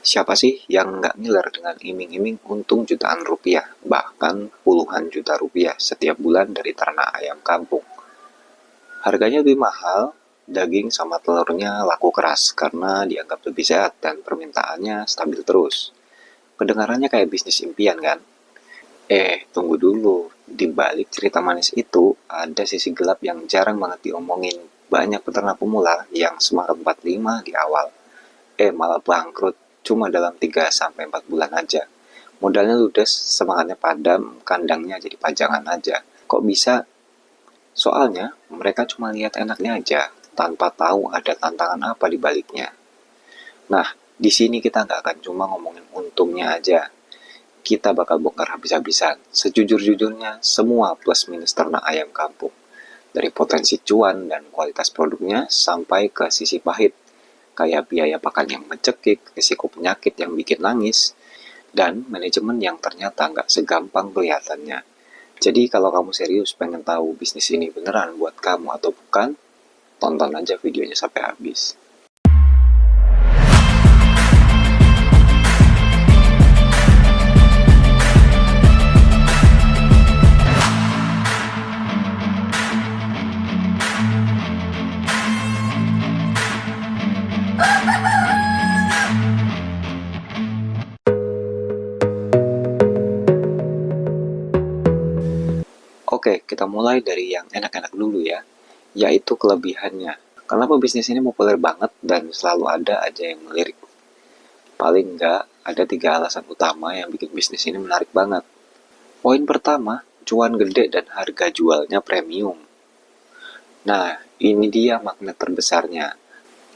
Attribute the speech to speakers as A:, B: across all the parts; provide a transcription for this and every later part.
A: Siapa sih yang nggak ngiler dengan iming-iming untung jutaan rupiah, bahkan puluhan juta rupiah setiap bulan dari ternak ayam kampung? Harganya lebih mahal, daging sama telurnya laku keras karena dianggap lebih sehat dan permintaannya stabil terus. Kedengarannya kayak bisnis impian kan? Tunggu dulu. Di balik cerita manis itu, ada sisi gelap yang jarang banget diomongin. Banyak peternak pemula yang semangat 45 di awal. Malah bangkrut cuma dalam 3 sampai 4 bulan aja. Modalnya ludes, semangatnya padam, kandangnya jadi pajangan aja. Kok bisa? Soalnya mereka cuma lihat enaknya aja, tanpa tahu ada tantangan apa di baliknya. Nah, di sini kita nggak akan cuma ngomongin untungnya aja. Kita bakal bongkar habis-habisan. Sejujur-jujurnya, semua plus minus ternak ayam kampung. Dari potensi cuan dan kualitas produknya sampai ke sisi pahit, kayak biaya pakan yang mencekik, risiko penyakit yang bikin nangis, dan manajemen yang ternyata nggak segampang kelihatannya. Jadi kalau kamu serius pengen tahu bisnis ini beneran buat kamu atau bukan, tonton aja videonya sampai habis. Oke, kita mulai dari yang enak-enak dulu ya, yaitu kelebihannya. Kenapa bisnis ini populer banget dan selalu ada aja yang melirik? Paling nggak ada 3 alasan utama yang bikin bisnis ini menarik banget. Poin pertama, cuan gede dan harga jualnya premium. Nah, ini dia magnet terbesarnya.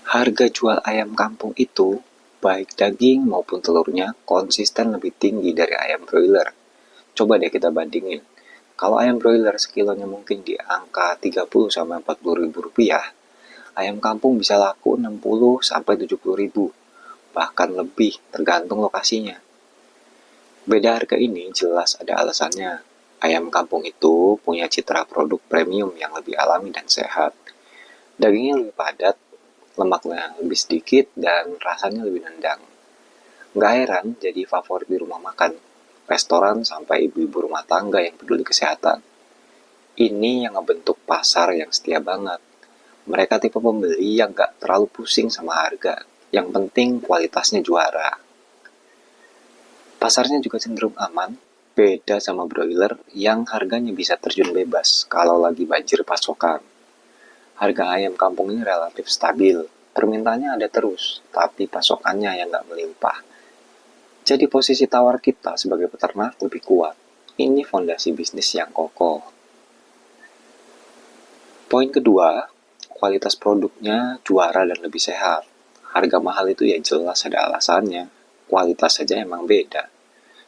A: Harga jual ayam kampung itu, baik daging maupun telurnya, konsisten lebih tinggi dari ayam broiler. Coba deh kita bandingin. Kalau ayam broiler sekilonya mungkin di angka 30 sampai 40 ribu rupiah, ayam kampung bisa laku 60 sampai 70 ribu, bahkan lebih tergantung lokasinya. Beda harga ini jelas ada alasannya. Ayam kampung itu punya citra produk premium yang lebih alami dan sehat. Dagingnya lebih padat, lemaknya lebih sedikit, dan rasanya lebih nendang. Nggak heran jadi favorit di rumah makan, restoran, sampai ibu-ibu rumah tangga yang peduli kesehatan. Ini yang ngebentuk pasar yang setia banget. Mereka tipe pembeli yang nggak terlalu pusing sama harga. Yang penting kualitasnya juara. Pasarnya juga cenderung aman, beda sama broiler yang harganya bisa terjun bebas kalau lagi banjir pasokan. Harga ayam kampung ini relatif stabil, permintaannya ada terus, tapi pasokannya yang nggak melimpah. Jadi posisi tawar kita sebagai peternak lebih kuat. Ini fondasi bisnis yang kokoh. Poin kedua, kualitas produknya juara dan lebih sehat. Harga mahal itu ya jelas ada alasannya. Kualitas saja emang beda.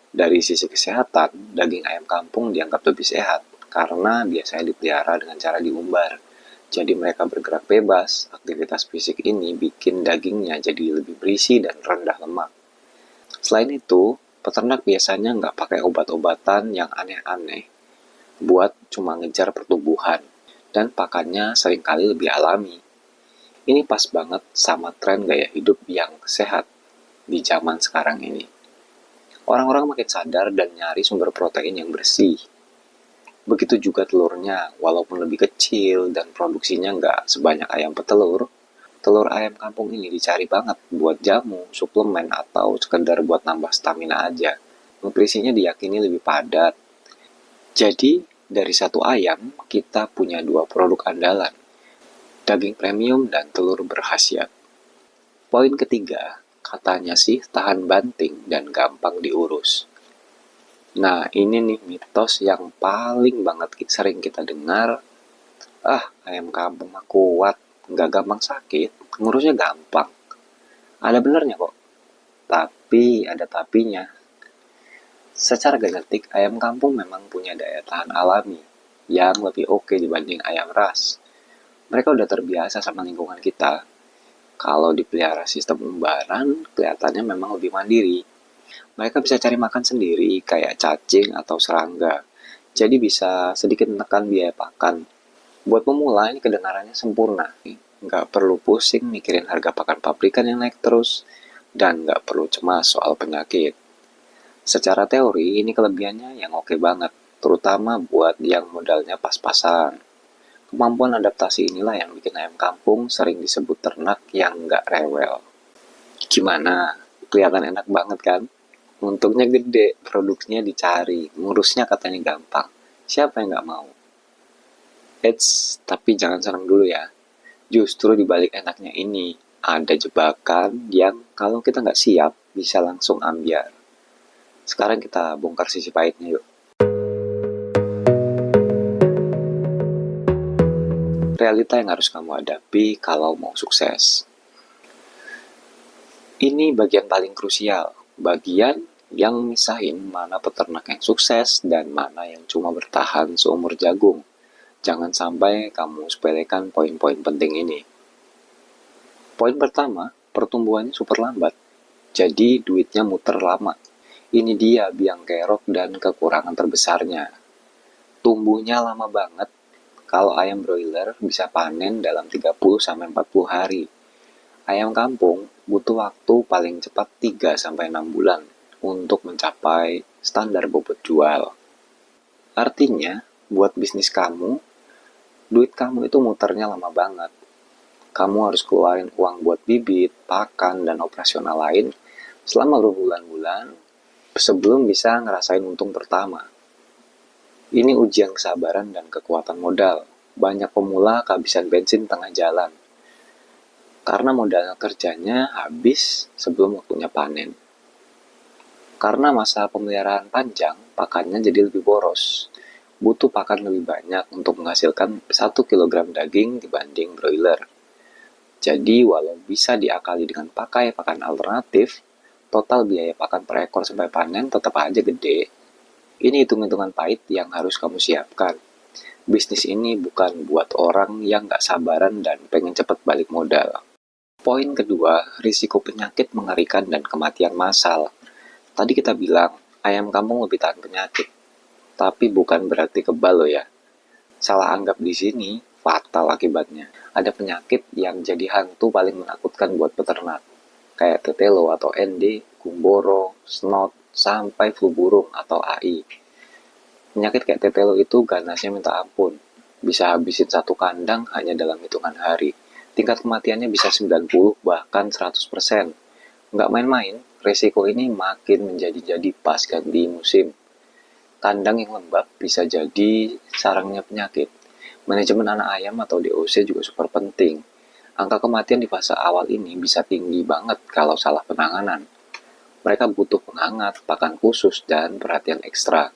A: Dari sisi kesehatan, daging ayam kampung dianggap lebih sehat karena biasanya dipelihara dengan cara diumbar. Jadi mereka bergerak bebas. Aktivitas fisik ini bikin dagingnya jadi lebih berisi dan rendah lemak. Selain itu, peternak biasanya nggak pakai obat-obatan yang aneh-aneh buat cuma ngejar pertumbuhan, dan pakannya seringkali lebih alami. Ini pas banget sama tren gaya hidup yang sehat di zaman sekarang ini. Orang-orang makin sadar dan nyari sumber protein yang bersih. Begitu juga telurnya, walaupun lebih kecil dan produksinya nggak sebanyak ayam petelur, telur ayam kampung ini dicari banget buat jamu, suplemen, atau sekedar buat nambah stamina aja. Nutrisinya diyakini lebih padat. Jadi, dari satu ayam, kita punya 2 produk andalan, daging premium dan telur berkhasiat. Poin ketiga, katanya sih tahan banting dan gampang diurus. Nah, ini nih mitos yang paling banget sering kita dengar. Ayam kampung mah kuat, nggak gampang sakit, ngurusnya gampang. Ada benernya kok, tapi ada tapinya. Secara genetik, ayam kampung memang punya daya tahan alami yang lebih oke dibanding ayam ras. Mereka udah terbiasa sama lingkungan kita. Kalau dipelihara sistem umbaran, kelihatannya memang lebih mandiri. Mereka bisa cari makan sendiri, kayak cacing atau serangga. Jadi bisa sedikit menekan biaya pakan. Buat pemula ini kedengarannya sempurna. Nggak perlu pusing mikirin harga pakan pabrikan yang naik terus. dan nggak perlu cemas soal penyakit. Secara teori, ini kelebihannya yang oke banget, terutama buat yang modalnya pas-pasan. Kemampuan adaptasi inilah yang bikin ayam kampung sering disebut ternak yang nggak rewel. Gimana? Kelihatan enak banget kan? Untungnya gede, produksinya dicari, ngurusnya katanya gampang. Siapa yang nggak mau? Tapi jangan senang dulu ya. Justru dibalik enaknya ini, ada jebakan yang kalau kita nggak siap, bisa langsung ambiar. Sekarang kita bongkar sisi pahitnya yuk. Realita yang harus kamu hadapi kalau mau sukses. Ini bagian paling krusial, bagian yang misahin mana peternak yang sukses dan mana yang cuma bertahan seumur jagung. Jangan sampai kamu sepelekan poin-poin penting ini. Poin pertama, pertumbuhannya super lambat. Jadi duitnya muter lama. Ini dia biang kerok dan kekurangan terbesarnya. Tumbuhnya lama banget. Kalau ayam broiler bisa panen dalam 30-40 hari. Ayam kampung butuh waktu paling cepat 3-6 bulan untuk mencapai standar bobot jual. Artinya, buat bisnis kamu, duit kamu itu muternya lama banget. Kamu harus keluarin uang buat bibit, pakan, dan operasional lain selama berbulan-bulan sebelum bisa ngerasain untung pertama. Ini ujian kesabaran dan kekuatan modal. Banyak pemula kehabisan bensin tengah jalan. Karena modal kerjanya habis sebelum waktunya panen. Karena masa pemeliharaan panjang, pakannya jadi lebih boros. Butuh pakan lebih banyak untuk menghasilkan 1 kg daging dibanding broiler. Jadi walau bisa diakali dengan pakai pakan alternatif, total biaya pakan per ekor sampai panen tetap aja gede. Ini hitung-hitungan pahit yang harus kamu siapkan. Bisnis ini bukan buat orang yang gak sabaran dan pengen cepet balik modal. Poin kedua, risiko penyakit mengerikan dan kematian massal. Tadi kita bilang, ayam kampung lebih tahan penyakit. Tapi bukan berarti kebal loh ya. Salah anggap di sini, fatal akibatnya. Ada penyakit yang jadi hantu paling menakutkan buat peternak. Kayak tetelo atau ND, gumboro, snot, sampai flu burung atau AI. Penyakit kayak tetelo itu ganasnya minta ampun. Bisa habisin satu kandang hanya dalam hitungan hari. Tingkat kematiannya bisa 90 bahkan 100%. Nggak main-main, resiko ini makin menjadi-jadi pas ganti musim. Kandang yang lembab bisa jadi sarangnya penyakit. Manajemen anak ayam atau DOC juga super penting. Angka kematian di fase awal ini bisa tinggi banget kalau salah penanganan. Mereka butuh penghangat, pakan khusus, dan perhatian ekstra.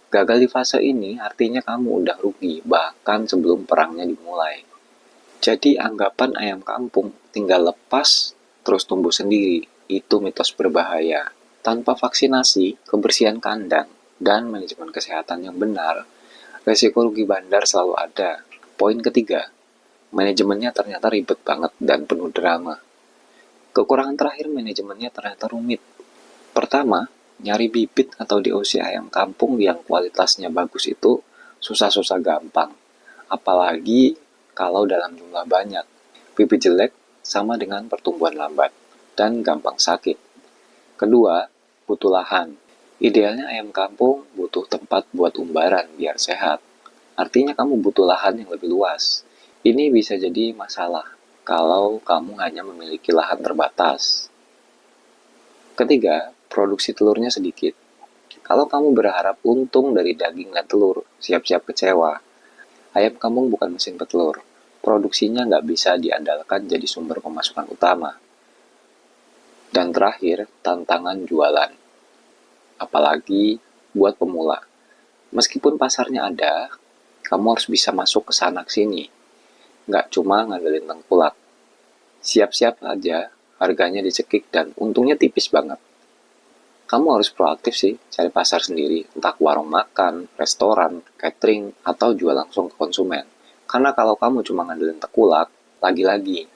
A: Gagal di fase ini artinya kamu udah rugi, bahkan sebelum perangnya dimulai. Jadi anggapan ayam kampung tinggal lepas, terus tumbuh sendiri, itu mitos berbahaya. Tanpa vaksinasi, kebersihan kandang, dan manajemen kesehatan yang benar, resiko rugi bandar selalu ada. Poin ketiga, manajemennya ternyata ribet banget dan penuh drama. Kekurangan terakhir manajemennya ternyata rumit. Pertama, nyari bibit atau DOC ayam kampung yang kualitasnya bagus itu susah-susah gampang. Apalagi kalau dalam jumlah banyak. Bibit jelek sama dengan pertumbuhan lambat dan gampang sakit. Kedua, butuh lahan. Idealnya ayam kampung butuh tempat buat umbaran biar sehat. Artinya kamu butuh lahan yang lebih luas. Ini bisa jadi masalah kalau kamu hanya memiliki lahan terbatas. Ketiga, produksi telurnya sedikit. Kalau kamu berharap untung dari daging dan telur, siap-siap kecewa. Ayam kampung bukan mesin petelur. Produksinya nggak bisa diandalkan jadi sumber pemasukan utama. Dan terakhir, tantangan jualan. Apalagi buat pemula. Meskipun pasarnya ada, kamu harus bisa masuk ke sana sini. Nggak cuma ngandelin tengkulak. Siap-siap aja, harganya dicekik dan untungnya tipis banget. Kamu harus proaktif sih, cari pasar sendiri, entah warung makan, restoran, catering, atau jual langsung ke konsumen. Karena kalau kamu cuma ngandelin tengkulak, lagi-lagi,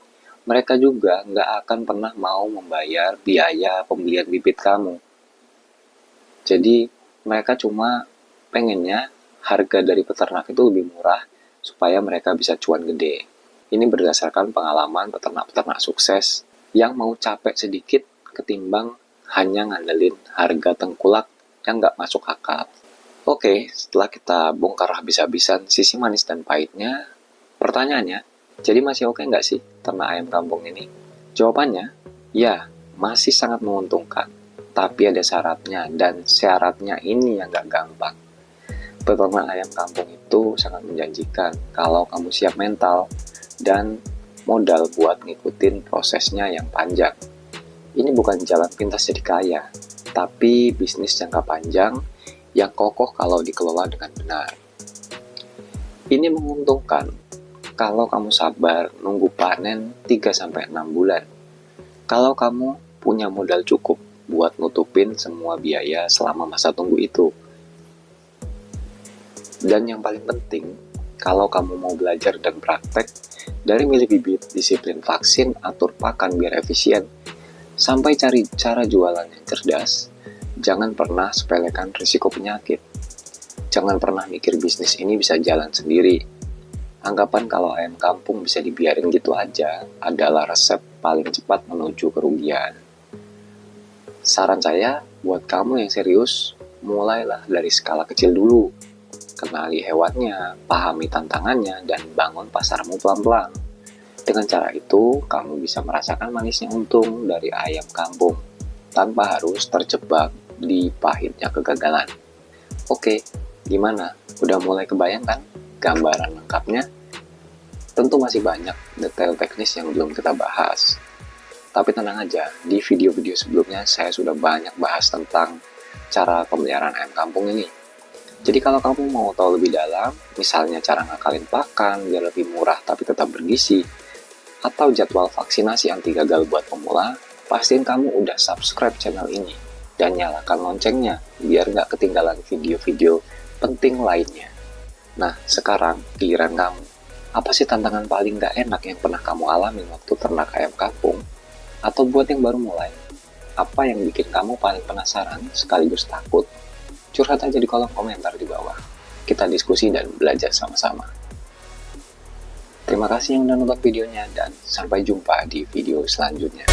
A: mereka juga nggak akan pernah mau membayar biaya pembelian bibit kamu. Jadi, mereka cuma pengennya harga dari peternak itu lebih murah supaya mereka bisa cuan gede. Ini berdasarkan pengalaman peternak-peternak sukses yang mau capek sedikit ketimbang hanya ngandelin harga tengkulak yang nggak masuk akal. Oke, setelah kita bongkar habis-habisan sisi manis dan pahitnya, pertanyaannya, jadi masih oke nggak sih ternak ayam kampung ini? Jawabannya, ya, masih sangat menguntungkan. Tapi ada syaratnya, dan syaratnya ini yang nggak gampang. Peternak ayam kampung itu sangat menjanjikan kalau kamu siap mental dan modal buat ngikutin prosesnya yang panjang. Ini bukan jalan pintas jadi kaya, tapi bisnis jangka panjang yang kokoh kalau dikelola dengan benar. Ini menguntungkan kalau kamu sabar nunggu panen 3-6 bulan. Kalau kamu punya modal cukup buat nutupin semua biaya selama masa tunggu itu. Dan yang paling penting, kalau kamu mau belajar dan praktek, dari milih bibit, disiplin vaksin, atur pakan biar efisien, sampai cari cara jualan yang cerdas, jangan pernah sepelekan risiko penyakit. Jangan pernah mikir bisnis ini bisa jalan sendiri. Anggapan kalau ayam kampung bisa dibiarin gitu aja adalah resep paling cepat menuju kerugian. Saran saya buat kamu yang serius, mulailah dari skala kecil dulu. Kenali hewannya, pahami tantangannya, dan bangun pasarmu pelan-pelan. Dengan cara itu, kamu bisa merasakan manisnya untung dari ayam kampung, tanpa harus terjebak di pahitnya kegagalan. Oke, gimana? Udah mulai kebayang kan gambaran lengkapnya? Tentu masih banyak detail teknis yang belum kita bahas. Tapi tenang aja, di video-video sebelumnya saya sudah banyak bahas tentang cara pemeliharaan ayam kampung ini. Jadi kalau kamu mau tahu lebih dalam, misalnya cara ngakalin pakan biar lebih murah tapi tetap bergizi, atau jadwal vaksinasi anti gagal buat pemula, pastiin kamu udah subscribe channel ini dan nyalakan loncengnya biar nggak ketinggalan video-video penting lainnya. Nah, sekarang giliran kamu. Apa sih tantangan paling nggak enak yang pernah kamu alami waktu ternak ayam kampung? Atau buat yang baru mulai, apa yang bikin kamu paling penasaran sekaligus takut? Curhat aja di kolom komentar di bawah. Kita diskusi dan belajar sama-sama. Terima kasih yang udah nonton videonya dan sampai jumpa di video selanjutnya.